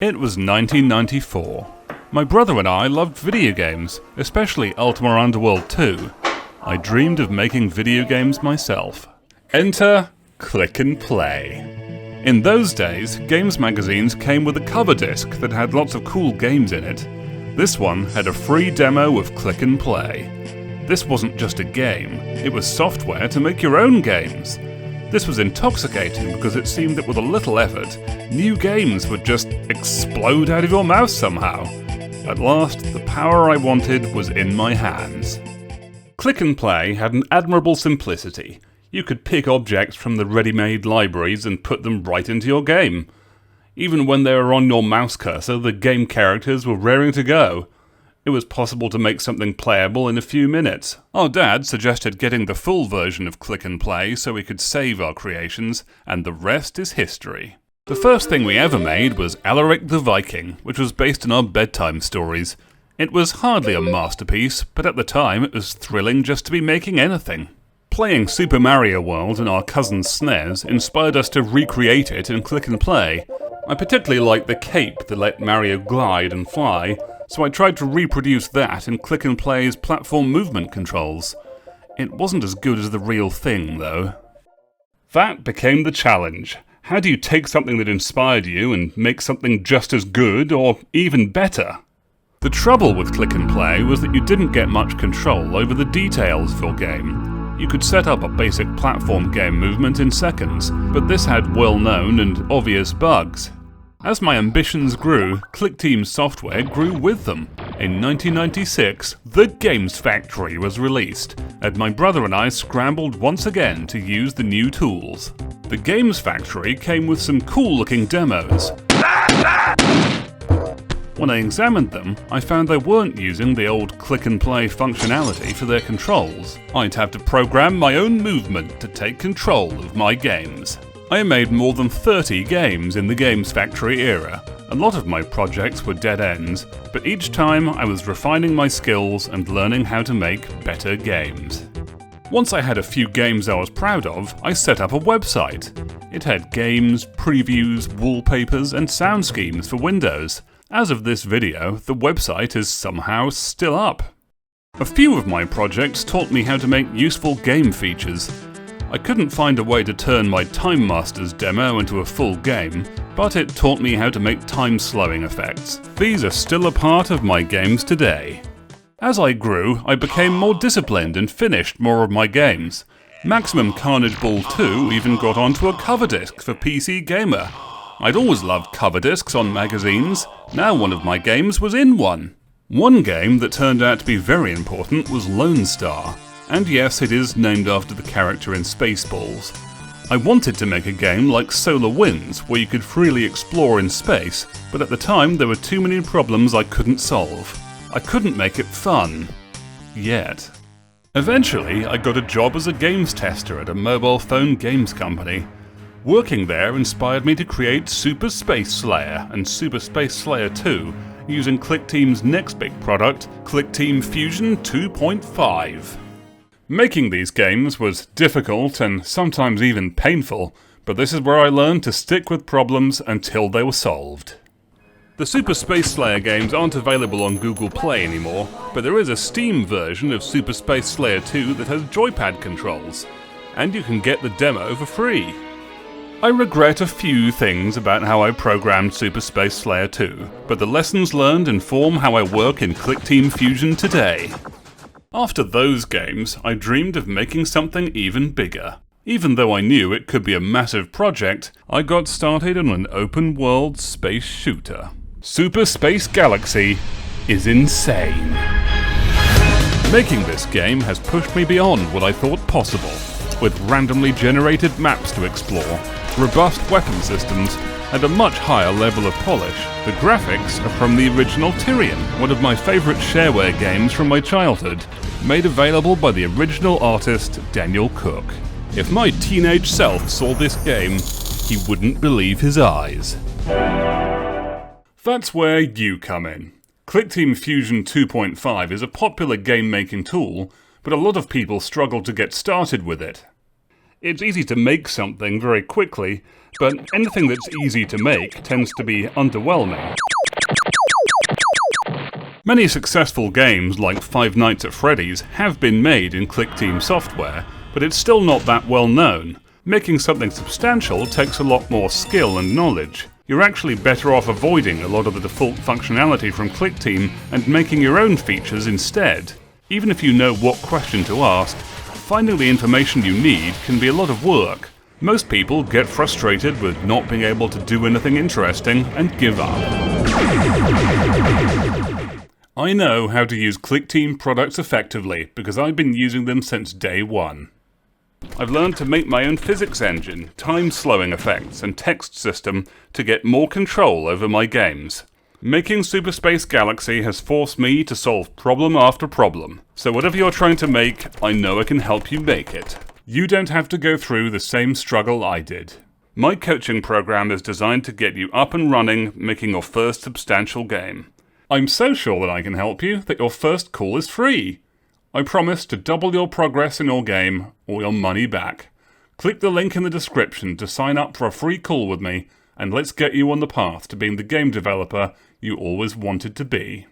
It was 1994. My brother and I loved video games, especially Ultima Underworld 2. I dreamed of making video games myself. Enter Klik and Play. In those days, games magazines came with a cover disc that had lots of cool games in it. This one had a free demo of Klik and Play. This wasn't just a game, it was software to make your own games. This was intoxicating because it seemed that with a little effort, new games would just explode out of your mouth somehow. At last, the power I wanted was in my hands. Klik and Play had an admirable simplicity. You could pick objects from the ready-made libraries and put them right into your game. Even when they were on your mouse cursor, the game characters were raring to go. It was possible to make something playable in a few minutes. Our dad suggested getting the full version of Klik and Play so we could save our creations, and the rest is history. The first thing we ever made was Alaric the Viking, which was based on our bedtime stories. It was hardly a masterpiece, but at the time it was thrilling just to be making anything. Playing Super Mario World on our cousin's SNES inspired us to recreate it in Klik and Play. I particularly liked the cape that let Mario glide and fly, so I tried to reproduce that in Klik and Play's platform movement controls. It wasn't as good as the real thing, though. That became the challenge. How do you take something that inspired you and make something just as good, or even better? The trouble with Klik and Play was that you didn't get much control over the details of your game. You could set up a basic platform game movement in seconds, but this had well-known and obvious bugs. As my ambitions grew, Klik Team's software grew with them. In 1996, The Games Factory was released, and my brother and I scrambled once again to use the new tools. The Games Factory came with some cool-looking demos. When I examined them, I found they weren't using the old Klik and Play functionality for their controls. I'd have to program my own movement to take control of my games. I made more than 30 games in the Games Factory era. A lot of my projects were dead ends, but each time I was refining my skills and learning how to make better games. Once I had a few games I was proud of, I set up a website. It had games, previews, wallpapers, and sound schemes for Windows. As of this video, the website is somehow still up. A few of my projects taught me how to make useful game features. I couldn't find a way to turn my Time Masters demo into a full game, but it taught me how to make time-slowing effects. These are still a part of my games today. As I grew, I became more disciplined and finished more of my games. Maximum Carnage Ball 2 even got onto a cover disc for PC Gamer. I'd always loved cover discs on magazines. Now one of my games was in one. One game that turned out to be very important was Lone Star. And yes, it is named after the character in Spaceballs. I wanted to make a game like Solar Winds, where you could freely explore in space, but at the time there were too many problems I couldn't solve. I couldn't make it fun. Yet. Eventually, I got a job as a games tester at a mobile phone games company. Working there inspired me to create Super Space Slayer and Super Space Slayer 2, using Klik Team's next big product, Klik Team Fusion 2.5. Making these games was difficult and sometimes even painful, but this is where I learned to stick with problems until they were solved. The Super Space Slayer games aren't available on Google Play anymore, but there is a Steam version of Super Space Slayer 2 that has joypad controls, and you can get the demo for free. I regret a few things about how I programmed Super Space Slayer 2, but the lessons learned inform how I work in Klik Team Fusion today. After those games, I dreamed of making something even bigger. Even though I knew it could be a massive project, I got started on an open-world space shooter. Super Space Galaxy is insane. Making this game has pushed me beyond what I thought possible. With randomly generated maps to explore, robust weapon systems, and a much higher level of polish, the graphics are from the original Tyrion, one of my favourite shareware games from my childhood, made available by the original artist Daniel Cook. If my teenage self saw this game, he wouldn't believe his eyes. That's where you come in. Klik Team Fusion 2.5 is a popular game-making tool, but a lot of people struggle to get started with it. It's easy to make something very quickly, but anything that's easy to make tends to be underwhelming. Many successful games like Five Nights at Freddy's have been made in Klik Team software, but it's still not that well known. Making something substantial takes a lot more skill and knowledge. You're actually better off avoiding a lot of the default functionality from Klik Team and making your own features instead. Even if you know what question to ask, finding the information you need can be a lot of work. Most people get frustrated with not being able to do anything interesting and give up. I know how to use Klik Team products effectively because I've been using them since day one. I've learned to make my own physics engine, time-slowing effects, and text system to get more control over my games. Making Super Space Galaxy has forced me to solve problem after problem, so whatever you're trying to make, I know I can help you make it. You don't have to go through the same struggle I did. My coaching program is designed to get you up and running, making your first substantial game. I'm so sure that I can help you that your first call is free. I promise to double your progress in your game or your money back. Click the link in the description to sign up for a free call with me, and let's get you on the path to being the game developer you always wanted to be.